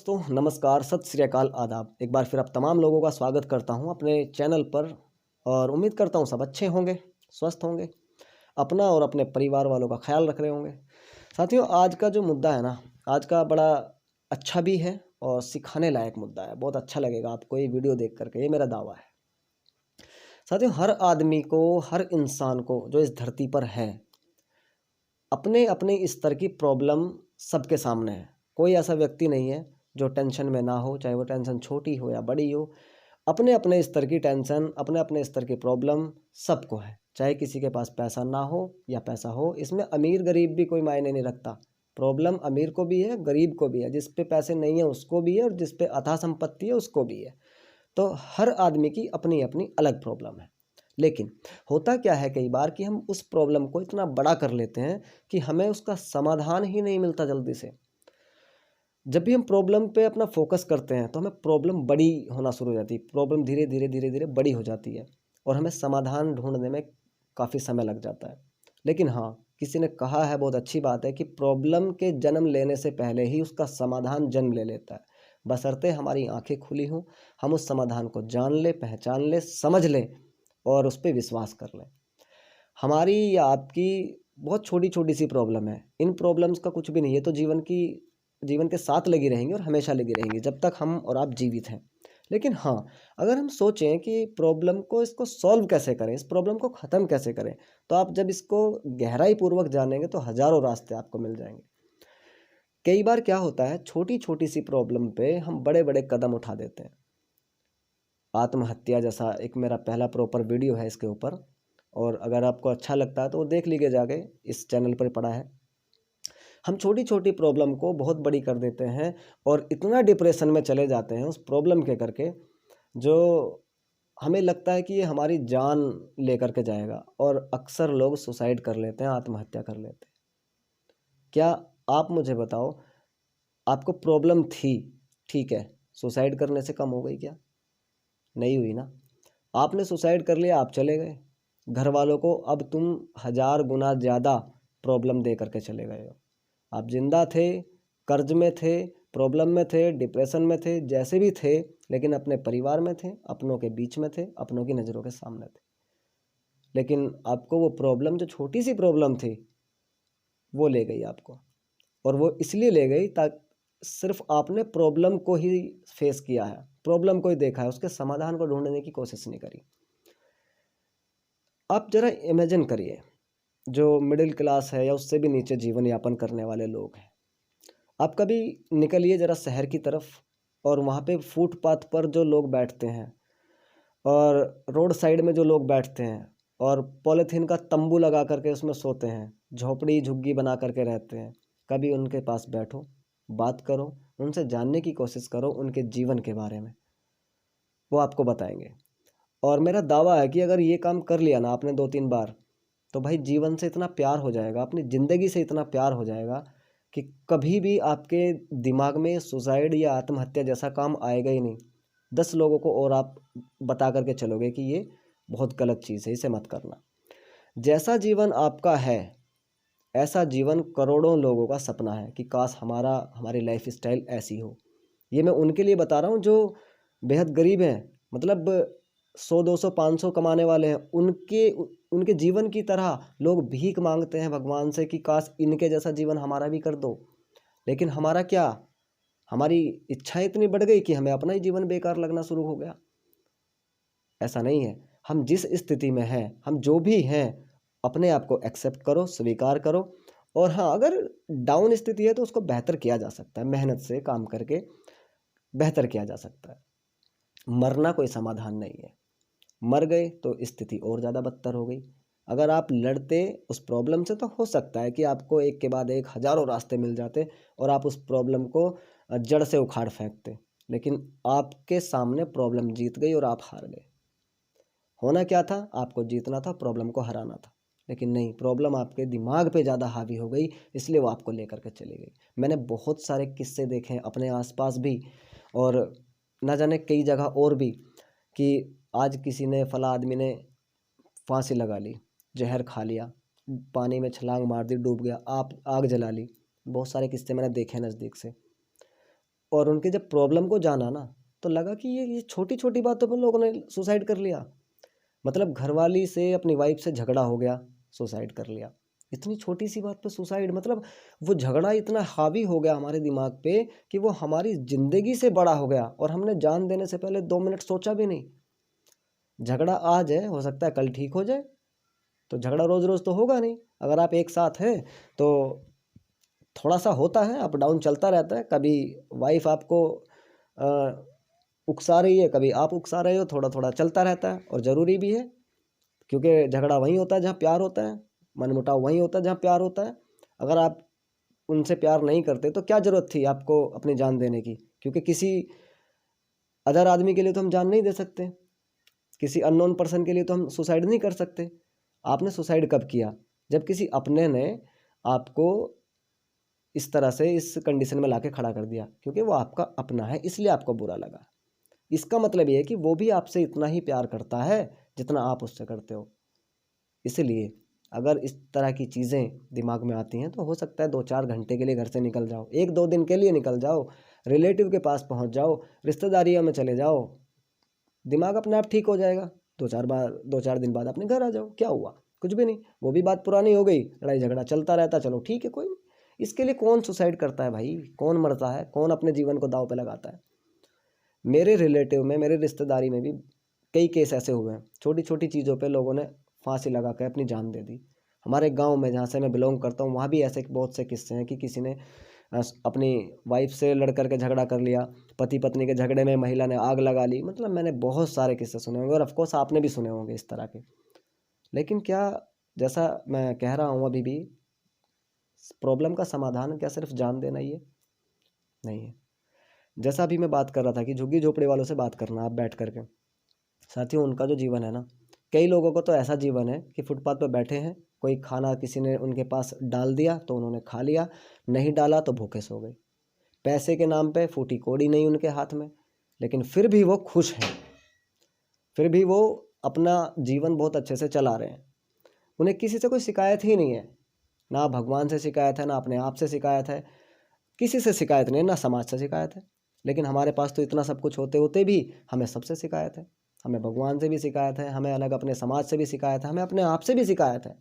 दोस्तों नमस्कार, सत श्री अकाल, आदाब। एक बार फिर आप तमाम लोगों का स्वागत करता हूं अपने चैनल पर और उम्मीद करता हूं सब अच्छे होंगे, स्वस्थ होंगे, अपना और अपने परिवार वालों का ख्याल रख रहे होंगे। साथियों, आज का जो मुद्दा है ना, आज का बड़ा अच्छा भी है और सिखाने लायक मुद्दा है। बहुत अच्छा लगेगा आपको ये वीडियो देख करके, ये मेरा दावा है। साथियों, हर आदमी को, हर इंसान को जो इस धरती पर है, अपने अपने स्तर की प्रॉब्लम सबके सामने है। कोई ऐसा व्यक्ति नहीं है जो टेंशन में ना हो, चाहे वो टेंशन छोटी हो या बड़ी हो। अपने अपने स्तर की टेंशन, अपने अपने स्तर की प्रॉब्लम सबको है। चाहे किसी के पास पैसा ना हो या पैसा हो, इसमें अमीर गरीब भी कोई मायने नहीं रखता। प्रॉब्लम अमीर को भी है, गरीब को भी है, जिस पे पैसे नहीं है उसको भी है और जिस पे अथाह संपत्ति है उसको भी है। तो हर आदमी की अपनी अपनी अलग प्रॉब्लम है। लेकिन होता क्या है कई बार कि हम उस प्रॉब्लम को इतना बड़ा कर लेते हैं कि हमें उसका समाधान ही नहीं मिलता जल्दी से। जब भी हम प्रॉब्लम पे अपना फोकस करते हैं तो हमें प्रॉब्लम बड़ी होना शुरू हो जाती है। प्रॉब्लम धीरे धीरे धीरे धीरे बड़ी हो जाती है और हमें समाधान ढूंढने में काफ़ी समय लग जाता है। लेकिन हाँ, किसी ने कहा है, बहुत अच्छी बात है, कि प्रॉब्लम के जन्म लेने से पहले ही उसका समाधान जन्म ले लेता है। बशर्ते हमारी आंखें खुली हों, हम उस समाधान को जान लें, पहचान लें, समझ लें और उस पर विश्वास कर लें। हमारी या आपकी बहुत छोटी छोटी सी प्रॉब्लम है, इन प्रॉब्लम्स का कुछ भी नहीं है, तो जीवन के साथ लगी रहेंगी और हमेशा लगी रहेंगी जब तक हम और आप जीवित हैं। लेकिन हाँ, अगर हम सोचें कि प्रॉब्लम को, इसको सॉल्व कैसे करें, इस प्रॉब्लम को ख़त्म कैसे करें, तो आप जब इसको गहराई पूर्वक जानेंगे तो हज़ारों रास्ते आपको मिल जाएंगे। कई बार क्या होता है, छोटी छोटी सी प्रॉब्लम पे हम बड़े बड़े कदम उठा देते हैं। आत्महत्या जैसा एक मेरा पहला प्रॉपर वीडियो है इसके ऊपर, और अगर आपको अच्छा लगता है तो वो देख लीजिए जाके, इस चैनल पर पड़ा है। हम छोटी छोटी प्रॉब्लम को बहुत बड़ी कर देते हैं और इतना डिप्रेशन में चले जाते हैं उस प्रॉब्लम के करके, जो हमें लगता है कि ये हमारी जान लेकर के जाएगा, और अक्सर लोग सुसाइड कर लेते हैं, आत्महत्या कर लेते हैं। क्या आप मुझे बताओ, आपको प्रॉब्लम थी, ठीक है, सुसाइड करने से कम हो गई क्या? नहीं हुई ना। आपने सुसाइड कर लिया, आप चले गए, घर वालों को अब तुम 1000 गुना ज़्यादा प्रॉब्लम दे करके चले गए हो। आप जिंदा थे, कर्ज में थे, प्रॉब्लम में थे, डिप्रेशन में थे, जैसे भी थे, लेकिन अपने परिवार में थे, अपनों के बीच में थे, अपनों की नज़रों के सामने थे। लेकिन आपको वो प्रॉब्लम, जो छोटी सी प्रॉब्लम थी, वो ले गई आपको। और वो इसलिए ले गई ताकि सिर्फ आपने प्रॉब्लम को ही फेस किया है, प्रॉब्लम को ही देखा है, उसके समाधान को ढूंढने की कोशिश नहीं करी। आप जरा इमेजिन करिए, जो मिडिल क्लास है या उससे भी नीचे जीवन यापन करने वाले लोग हैं, आप कभी निकलिए ज़रा शहर की तरफ, और वहाँ पे फुटपाथ पर जो लोग बैठते हैं और रोड साइड में जो लोग बैठते हैं और पॉलीथीन का तंबू लगा करके उसमें सोते हैं, झोपड़ी झुग्गी बना करके रहते हैं, कभी उनके पास बैठो, बात करो, उनसे जानने की कोशिश करो उनके जीवन के बारे में, वो आपको बताएंगे। और मेरा दावा है कि अगर ये काम कर लिया ना आपने 2-3 बार, तो भाई जीवन से इतना प्यार हो जाएगा, अपनी ज़िंदगी से इतना प्यार हो जाएगा कि कभी भी आपके दिमाग में सुसाइड या आत्महत्या जैसा काम आएगा ही नहीं। 10 लोगों को और आप बता करके चलोगे कि ये बहुत गलत चीज़ है, इसे मत करना। जैसा जीवन आपका है, ऐसा जीवन करोड़ों लोगों का सपना है कि काश हमारी लाइफ स्टाइल ऐसी हो। ये मैं उनके लिए बता रहा हूँ जो बेहद गरीब हैं, मतलब 100, 200, 500 कमाने वाले हैं। उनके जीवन की तरह लोग भीख मांगते हैं भगवान से कि काश इनके जैसा जीवन हमारा भी कर दो। लेकिन हमारा क्या, हमारी इच्छाएं इतनी बढ़ गई कि हमें अपना ही जीवन बेकार लगना शुरू हो गया। ऐसा नहीं है। हम जिस स्थिति में हैं, हम जो भी हैं, अपने आप को एक्सेप्ट करो, स्वीकार करो। और हाँ, अगर डाउन स्थिति है तो उसको बेहतर किया जा सकता है, मेहनत से काम करके बेहतर किया जा सकता है। मरना कोई समाधान नहीं है। मर गए तो स्थिति और ज़्यादा बदतर हो गई। अगर आप लड़ते उस प्रॉब्लम से तो हो सकता है कि आपको एक के बाद एक हज़ारों रास्ते मिल जाते और आप उस प्रॉब्लम को जड़ से उखाड़ फेंकते। लेकिन आपके सामने प्रॉब्लम जीत गई और आप हार गए। होना क्या था, आपको जीतना था, प्रॉब्लम को हराना था। लेकिन नहीं, प्रॉब्लम आपके दिमाग पे ज़्यादा हावी हो गई, इसलिए वो आपको लेकर के चली गई। मैंने बहुत सारे किस्से देखे हैं अपने आसपास भी, और ना जाने कई जगह और भी, कि आज किसी ने, फला आदमी ने फांसी लगा ली, जहर खा लिया, पानी में छलांग मार दी, डूब गया, आप आग जला ली। बहुत सारे किस्से मैंने देखे हैं नज़दीक से। और उनके जब प्रॉब्लम को जाना ना, तो लगा कि ये छोटी छोटी बातों पर लोगों ने सुसाइड कर लिया। मतलब घरवाली से, अपनी वाइफ से झगड़ा हो गया, सुसाइड कर लिया। इतनी छोटी सी बात पे सुसाइड, मतलब वो झगड़ा इतना हावी हो गया हमारे दिमाग पे कि वो हमारी ज़िंदगी से बड़ा हो गया, और हमने जान देने से पहले 2 मिनट सोचा भी नहीं। झगड़ा आज है, हो सकता है कल ठीक हो जाए, तो झगड़ा रोज़ रोज़ तो होगा नहीं। अगर आप एक साथ हैं तो थोड़ा सा होता है, अप डाउन चलता रहता है। कभी वाइफ आपको उकसा रही है, कभी आप उकसा रहे हो, थोड़ा थोड़ा चलता रहता है, और ज़रूरी भी है, क्योंकि झगड़ा वहीं होता है जहाँ प्यार होता है, मनमुटाव वहीं होता है जहाँ प्यार होता है। अगर आप उनसे प्यार नहीं करते तो क्या ज़रूरत थी आपको अपनी जान देने की? क्योंकि किसी अदर आदमी के लिए तो हम जान नहीं दे सकते, किसी अननोन पर्सन के लिए तो हम सुसाइड नहीं कर सकते। आपने सुसाइड कब किया? जब किसी अपने ने आपको इस तरह से इस कंडीशन में लाके खड़ा कर दिया, क्योंकि वो आपका अपना है, इसलिए आपको बुरा लगा। इसका मतलब ये है कि वो भी आपसे इतना ही प्यार करता है जितना आप उससे करते हो। इसलिए अगर इस तरह की चीज़ें दिमाग में आती हैं तो हो सकता है 2-4 घंटे के लिए घर से निकल जाओ, 1-2 दिन के लिए निकल जाओ, रिलेटिव के पास पहुंच जाओ, रिश्तेदारियों में चले जाओ, दिमाग अपने आप ठीक हो जाएगा। 2-4 दिन बाद अपने घर आ जाओ, क्या हुआ? कुछ भी नहीं। वो भी बात पुरानी हो गई, लड़ाई झगड़ा चलता रहता, चलो ठीक है, कोई नहीं। इसके लिए कौन सुसाइड करता है भाई? कौन मरता है? कौन अपने जीवन को दांव पे लगाता है? मेरे रिलेटिव में, मेरे रिश्तेदारी में भी कई केस ऐसे हुए हैं, छोटी छोटी चीज़ों पे लोगों ने फांसी लगा कर अपनी जान दे दी। हमारे गांव में, जहाँ से मैं बिलोंग करता हूँ, वहाँ भी ऐसे बहुत से किस्से हैं कि किसी ने अपनी वाइफ से लड़ कर के झगड़ा कर लिया, पति पत्नी के झगड़े में महिला ने आग लगा ली। मतलब मैंने बहुत सारे किस्से सुने होंगे, और ऑफकोर्स आपने भी सुने होंगे इस तरह के। लेकिन क्या, जैसा मैं कह रहा हूँ अभी भी, प्रॉब्लम का समाधान क्या सिर्फ जान देना ही है? नहीं है। जैसा अभी मैं बात कर रहा था कि झुग्गी झोपड़ी वालों से बात करना आप बैठ करके, साथियों उनका जो जीवन है ना, कई लोगों को तो ऐसा जीवन है कि फुटपाथ पर बैठे हैं, कोई खाना किसी ने उनके पास डाल दिया तो उन्होंने खा लिया, नहीं डाला तो भूखे सो गए। पैसे के नाम पे फूटी कौड़ी नहीं उनके हाथ में, लेकिन फिर भी वो खुश हैं, फिर भी वो अपना जीवन बहुत अच्छे से चला रहे हैं। उन्हें किसी से कोई शिकायत ही नहीं है, ना भगवान से शिकायत है, ना अपने आप से शिकायत है, किसी से शिकायत नहीं, ना समाज से शिकायत है। लेकिन हमारे पास तो इतना सब कुछ होते होते भी हमें सबसे शिकायत है। हमें भगवान से भी शिकायत है, हमें अलग अपने समाज से भी शिकायत है, हमें अपने आप से भी शिकायत है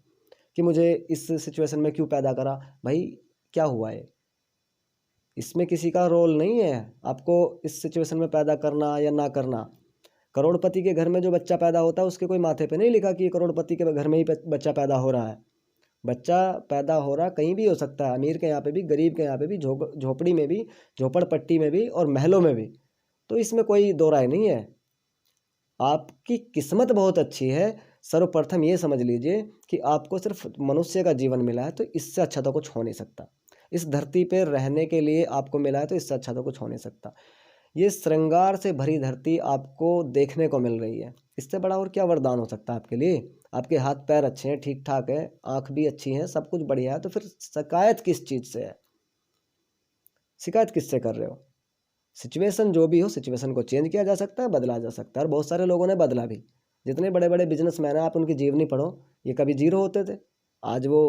कि मुझे इस सिचुएशन में क्यों पैदा करा। भाई क्या हुआ है? इसमें किसी का रोल नहीं है आपको इस सिचुएशन में पैदा करना या ना करना। करोड़पति के घर में जो बच्चा पैदा होता है, उसके कोई माथे पे नहीं लिखा कि करोड़पति के घर में ही बच्चा पैदा हो रहा है। बच्चा पैदा हो रहा कहीं भी हो सकता है, अमीर के यहाँ पे भी, गरीब के यहाँ पे भी, झोपड़ी में भी, झोपड़पट्टी में भी, और महलों में भी। तो इसमें कोई दो राय नहीं है। आपकी किस्मत बहुत अच्छी है। सर्वप्रथम ये समझ लीजिए कि आपको सिर्फ मनुष्य का जीवन मिला है, तो इससे अच्छा तो कुछ हो नहीं सकता। इस धरती पे रहने के लिए आपको मिला है, तो इससे अच्छा तो कुछ हो नहीं सकता। ये श्रृंगार से भरी धरती आपको देखने को मिल रही है, इससे बड़ा और क्या वरदान हो सकता है आपके लिए? आपके हाथ पैर अच्छे हैं, ठीक ठाक है, आंख भी अच्छी है, सब कुछ बढ़िया है, तो फिर शिकायत किस चीज़ से है? शिकायत किससे कर रहे हो? सिचुएशन जो भी हो, सिचुएशन को चेंज किया जा सकता है, बदला जा सकता है, और बहुत सारे लोगों ने बदला भी। जितने बड़े बड़े बिजनेसमैन हैं, आप उनकी जीवनी पढ़ो, ये कभी जीरो होते थे, आज वो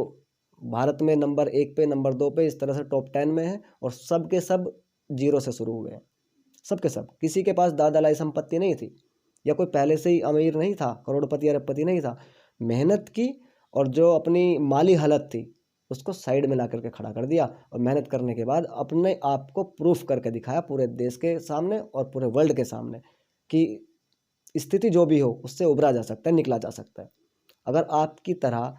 भारत में नंबर 1 पे, नंबर 2 पे, इस तरह से टॉप 10 में है, और सब के सब जीरो से शुरू हुए हैं। सब के सब, किसी के पास दादालाई संपत्ति नहीं थी, या कोई पहले से ही अमीर नहीं था, करोड़पति अरबपति नहीं था। मेहनत की, और जो अपनी माली हालत थी उसको साइड में ला करके खड़ा कर दिया, और मेहनत करने के बाद अपने आप को प्रूफ करके दिखाया पूरे देश के सामने और पूरे वर्ल्ड के सामने कि स्थिति जो भी हो उससे उभरा जा सकता है, निकला जा सकता है। अगर आपकी तरह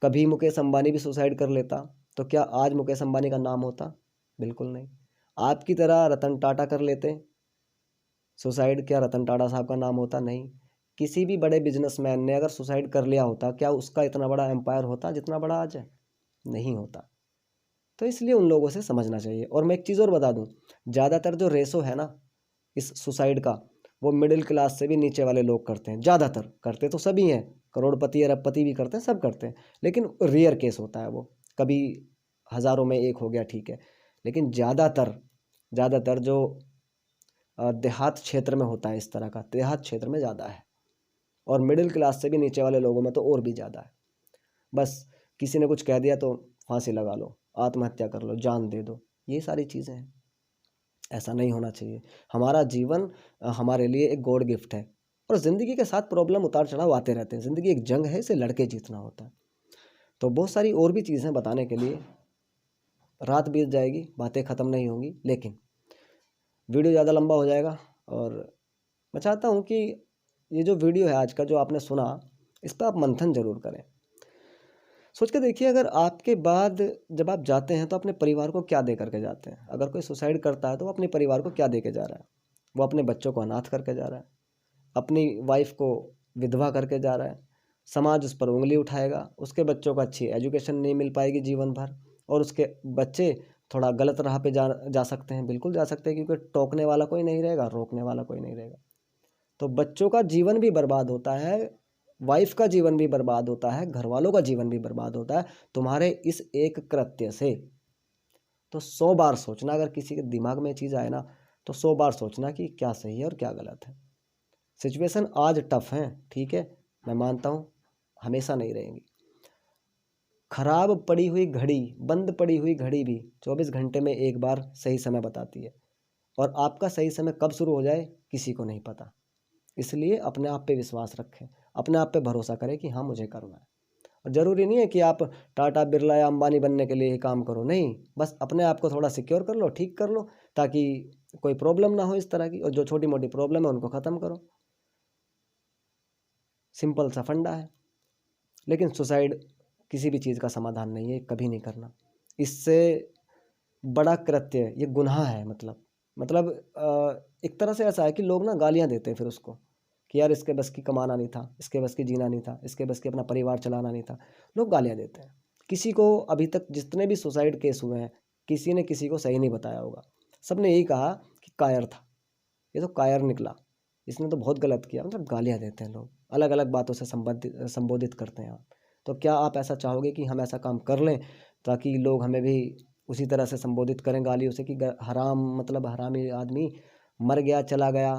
कभी मुकेश अंबानी भी सुसाइड कर लेता, तो क्या आज मुकेश अंबानी का नाम होता? बिल्कुल नहीं। आपकी तरह रतन टाटा कर लेते सुसाइड, क्या रतन टाटा साहब का नाम होता? नहीं। किसी भी बड़े बिजनेसमैन ने अगर सुसाइड कर लिया होता, क्या उसका इतना बड़ा एम्पायर होता जितना बड़ा आज है? नहीं होता। तो इसलिए उन लोगों से समझना चाहिए। और मैं एक चीज़ और बता दूं, ज़्यादातर जो रेशो है ना इस सुसाइड का, वो मिडिल क्लास से भी नीचे वाले लोग करते हैं। ज़्यादातर करते तो सभी हैं, करोड़पति अरबपति भी करते हैं, सब करते हैं, लेकिन रेयर केस होता है वो, कभी हज़ारों में एक हो गया, ठीक है। लेकिन ज़्यादातर ज़्यादातर जो देहात क्षेत्र में होता है, इस तरह का देहात क्षेत्र में ज़्यादा है, और मिडिल क्लास से भी नीचे वाले लोगों में तो और भी ज़्यादा है। बस किसी ने कुछ कह दिया तो फांसी लगा लो, आत्महत्या कर लो, जान दे दो, ये सारी चीज़ें हैं। ऐसा नहीं होना चाहिए। हमारा जीवन हमारे लिए एक गॉड गिफ्ट है और ज़िंदगी के साथ प्रॉब्लम उतार चढ़ाव आते रहते हैं। ज़िंदगी एक जंग है, इसे लड़के जीतना होता है। तो बहुत सारी और भी चीज़ें बताने के लिए, रात बीत जाएगी, बातें ख़त्म नहीं होंगी, लेकिन वीडियो ज़्यादा लंबा हो जाएगा। और मैं चाहता हूँ कि ये जो वीडियो है आज का, जो आपने सुना, इस पर आप मंथन ज़रूर करें। सोच के देखिए, अगर आपके बाद जब आप जाते हैं तो अपने परिवार को क्या दे करके जाते हैं। अगर कोई सुसाइड करता है तो वो अपने परिवार को क्या दे के जा रहा है। वो अपने बच्चों को अनाथ करके जा रहा है, अपनी वाइफ को विधवा करके जा रहा है। समाज उस पर उंगली उठाएगा, उसके बच्चों को अच्छी एजुकेशन नहीं मिल पाएगी जीवन भर, और उसके बच्चे थोड़ा गलत राह पे जा सकते हैं। बिल्कुल जा सकते हैं, क्योंकि टोकने वाला कोई नहीं रहेगा, रोकने वाला कोई नहीं रहेगा। तो बच्चों का जीवन भी बर्बाद होता है, वाइफ का जीवन भी बर्बाद होता है, घर वालों का जीवन भी बर्बाद होता है तुम्हारे इस एक कृत्य से। तो 100 बार सोचना, अगर किसी के दिमाग में चीज़ आए ना, तो 100 बार सोचना कि क्या सही है और क्या गलत है। सिचुएशन आज टफ है, ठीक है, मैं मानता हूँ, हमेशा नहीं रहेंगी। खराब पड़ी हुई घड़ी, बंद पड़ी हुई घड़ी भी 24 घंटे में एक बार सही समय बताती है, और आपका सही समय कब शुरू हो जाए किसी को नहीं पता। इसलिए अपने आप पे विश्वास रखें, अपने आप पे भरोसा करें कि हाँ, मुझे करना है। और ज़रूरी नहीं है कि आप टाटा बिरला या अंबानी बनने के लिए ही काम करो, नहीं, बस अपने आप को थोड़ा सिक्योर कर लो, ठीक कर लो, ताकि कोई प्रॉब्लम ना हो इस तरह की। और जो छोटी मोटी प्रॉब्लम है उनको ख़त्म करो, सिंपल सा फंडा है। लेकिन सुसाइड किसी भी चीज़ का समाधान नहीं है, कभी नहीं करना। इससे बड़ा कृत्य, ये गुनाह है। एक तरह से ऐसा है कि लोग ना गालियाँ देते हैं फिर उसको, कि यार इसके बस की कमाना नहीं था, इसके बस की जीना नहीं था, इसके बस की अपना परिवार चलाना नहीं था। लोग गालियाँ देते हैं। किसी को अभी तक जितने भी सुसाइड केस हुए हैं, किसी ने किसी को सही नहीं बताया होगा। सब ने यही कहा कि कायर था, ये तो कायर निकला, इसने तो बहुत गलत किया। मतलब गालियाँ देते हैं लोग, अलग अलग बातों से संबोधित करते हैं आप। तो क्या आप ऐसा चाहोगे कि हम ऐसा काम कर लें ताकि लोग हमें भी उसी तरह से संबोधित करें गालियों से, कि हराम, मतलब हरामी आदमी, मर गया, चला गया,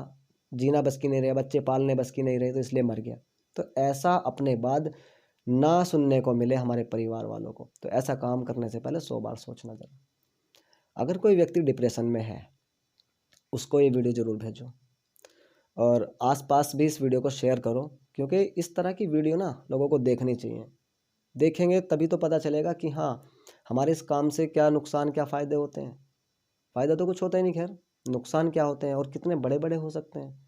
जीना बस की नहीं रहे, बच्चे पालने बस की नहीं रहे तो इसलिए मर गया। तो ऐसा अपने बाद ना सुनने को मिले हमारे परिवार वालों को, तो ऐसा काम करने से पहले 100 बार सोचना जरूर। अगर कोई व्यक्ति डिप्रेशन में है, उसको ये वीडियो ज़रूर भेजो, और आसपास भी इस वीडियो को शेयर करो, क्योंकि इस तरह की वीडियो ना लोगों को देखनी चाहिए। देखेंगे तभी तो पता चलेगा कि हाँ, हमारे इस काम से क्या नुकसान, क्या फ़ायदे होते हैं। फ़ायदा तो कुछ होता ही नहीं, खैर नुकसान क्या होते हैं और कितने बड़े बड़े हो सकते हैं।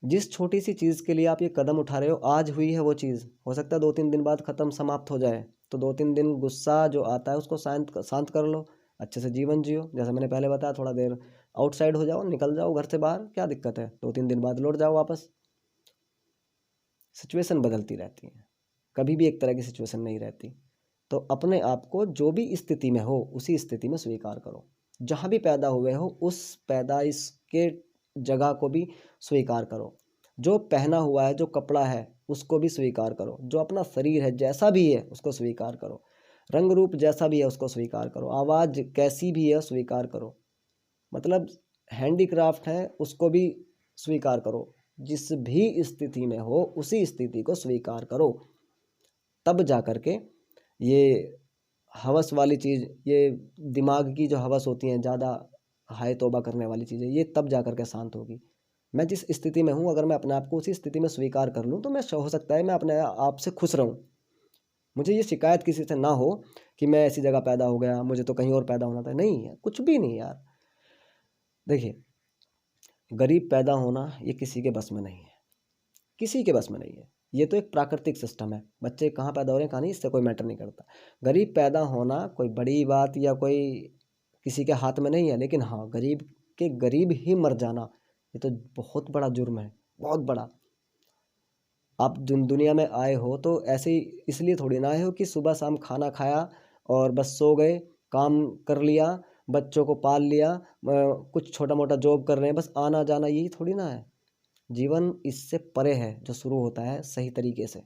जिस छोटी सी चीज़ के लिए आप ये कदम उठा रहे हो, आज हुई है वो चीज़, हो सकता है 2-3 दिन बाद ख़त्म, समाप्त हो जाए। तो 2-3 दिन गुस्सा जो आता है उसको शांत शांत कर लो, अच्छे से जीवन जियो। जैसे मैंने पहले बताया, थोड़ा देर आउटसाइड हो जाओ, निकल जाओ घर से बाहर, क्या दिक्कत है, 2-3 दिन बाद लौट जाओ वापस। सिचुएशन बदलती रहती है, कभी भी एक तरह की सिचुएशन नहीं रहती। तो अपने आप को जो भी स्थिति में हो उसी स्थिति में स्वीकार करो। जहाँ भी पैदा हुए हो उस पैदाइश के जगह को भी स्वीकार करो। जो पहना हुआ है, जो कपड़ा है, उसको भी स्वीकार करो। जो अपना शरीर है, जैसा भी है, उसको स्वीकार करो। रंग रूप जैसा भी है उसको स्वीकार करो। आवाज़ कैसी भी है स्वीकार करो। मतलब हैंडीक्राफ्ट है, उसको भी स्वीकार करो। जिस भी स्थिति में हो उसी स्थिति को स्वीकार करो। तब जा कर के ये हवस वाली चीज़, ये दिमाग की जो हवस होती हैं, ज़्यादा हाय तौबा करने वाली चीज़ें, ये तब जा कर के शांत होगी। मैं जिस स्थिति में हूँ, अगर मैं अपने आप को उसी स्थिति में स्वीकार कर लूँ, तो मैं हो सकता है मैं अपने आप से खुश रहूँ। मुझे ये शिकायत किसी से ना हो कि मैं ऐसी जगह पैदा हो गया, मुझे तो कहीं और पैदा होना था। नहीं है, कुछ भी नहीं यार। देखिए, गरीब पैदा होना ये किसी के बस में नहीं है, किसी के बस में नहीं है। ये तो एक प्राकृतिक सिस्टम है। बच्चे कहाँ पैदा हो रहे हैं, कहाँ नहीं, इससे कोई मैटर नहीं करता। गरीब पैदा होना कोई बड़ी बात या कोई किसी के हाथ में नहीं है। लेकिन हाँ, गरीब के गरीब ही मर जाना, ये तो बहुत बड़ा जुर्म है, बहुत बड़ा। आप दुनिया में आए हो तो ऐसे ही इसलिए थोड़ी ना आए हो कि सुबह शाम खाना खाया और बस सो गए, काम कर लिया, बच्चों को पाल लिया, कुछ छोटा मोटा जॉब कर रहे हैं, बस आना जाना, यही थोड़ी ना है। जीवन इससे परे है, जो शुरू होता है सही तरीके से।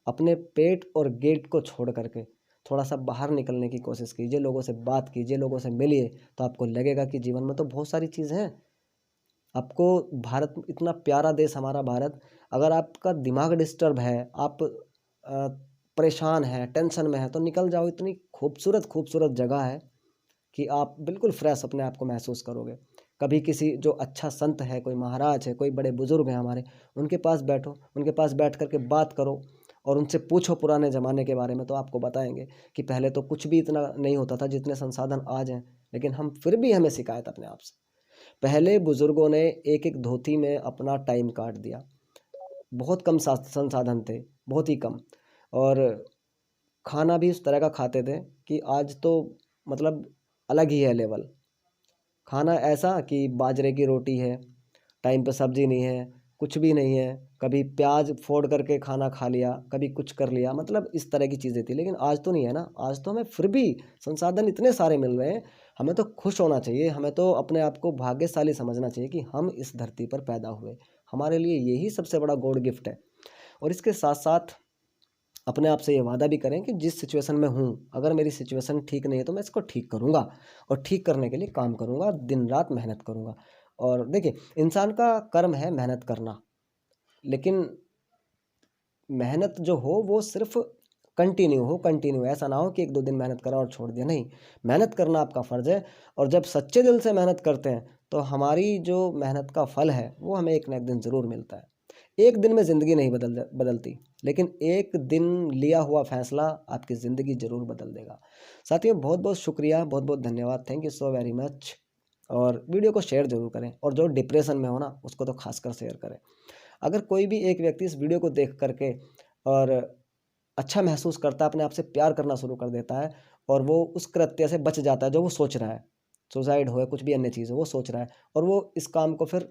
अपने पेट और गेट को छोड़ करके थोड़ा सा बाहर निकलने की कोशिश कीजिए, लोगों से बात कीजिए, लोगों से मिलिए, तो आपको लगेगा कि जीवन में तो बहुत सारी चीज़ हैं। आपको भारत, इतना प्यारा देश हमारा भारत, अगर आपका दिमाग डिस्टर्ब है, आप परेशान हैं, टेंशन में है, तो निकल जाओ। इतनी खूबसूरत खूबसूरत जगह है कि आप बिल्कुल फ्रेश अपने आप को महसूस करोगे। कभी किसी जो अच्छा संत है, कोई महाराज है, कोई बड़े बुजुर्ग हैं हमारे, उनके पास बैठो, उनके पास बैठ कर के बात करो और उनसे पूछो पुराने ज़माने के बारे में, तो आपको बताएंगे कि पहले तो कुछ भी इतना नहीं होता था जितने संसाधन आज हैं, लेकिन हम फिर भी हमें शिकायत अपने आप से। पहले बुजुर्गों ने एक एक धोती में अपना टाइम काट दिया, बहुत कम संसाधन थे, बहुत ही कम, और खाना भी उस तरह का खाते थे कि आज तो मतलब अलग ही है लेवल। खाना ऐसा कि बाजरे की रोटी है, टाइम पे सब्जी नहीं है, कुछ भी नहीं है, कभी प्याज फोड़ करके खाना खा लिया, कभी कुछ कर लिया, मतलब इस तरह की चीज़ें थी। लेकिन आज तो नहीं है ना, आज तो हमें फिर भी संसाधन इतने सारे मिल रहे हैं, हमें तो खुश होना चाहिए, हमें तो अपने आप को भाग्यशाली समझना चाहिए कि हम इस धरती पर पैदा हुए। हमारे लिए यही सबसे बड़ा गॉड गिफ्ट है। और इसके साथ साथ अपने आप से ये वादा भी करें कि जिस सिचुएशन में हूँ, अगर मेरी सिचुएशन ठीक नहीं है तो मैं इसको ठीक करूँगा और ठीक करने के लिए काम करूँगा, दिन रात मेहनत करूँगा। और देखिए, इंसान का कर्म है मेहनत करना, लेकिन मेहनत जो हो वो सिर्फ कंटिन्यू हो, कंटिन्यू, ऐसा ना हो कि 1-2 दिन मेहनत करा और छोड़ दिया, नहीं। मेहनत करना आपका फ़र्ज़ है, और जब सच्चे दिल से मेहनत करते हैं तो हमारी जो मेहनत का फल है वो हमें एक ना एक दिन ज़रूर मिलता है। एक दिन में ज़िंदगी नहीं बदलती, लेकिन एक दिन लिया हुआ फ़ैसला आपकी ज़िंदगी ज़रूर बदल देगा। साथियों, बहुत बहुत शुक्रिया, बहुत बहुत धन्यवाद, thank you so very much. और वीडियो को शेयर ज़रूर करें, और जो डिप्रेशन में हो ना उसको तो खासकर शेयर करें। अगर कोई भी एक व्यक्ति इस वीडियो को देख करके और अच्छा महसूस करता है, अपने आप से प्यार करना शुरू कर देता है, और वो उस कृत्य से बच जाता है जो वो सोच रहा है, सुसाइड हो या कुछ भी अन्य चीज़ हो वो सोच रहा है, और वो इस काम को फिर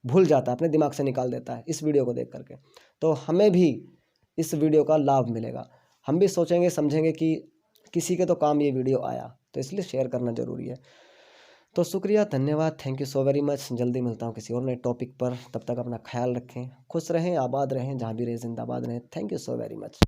भूल जाता है, अपने दिमाग से निकाल देता है इस वीडियो को देख करके, तो हमें भी इस वीडियो का लाभ मिलेगा। हम भी सोचेंगे समझेंगे कि किसी के तो काम ये वीडियो आया, तो इसलिए शेयर करना ज़रूरी है। तो शुक्रिया, धन्यवाद, thank you so very much. जल्दी मिलता हूँ किसी और नए टॉपिक पर, तब तक अपना ख्याल रखें, खुश रहें, आबाद रहें, जहाँ भी रहें जिंदाबाद रहें। Thank you so very much.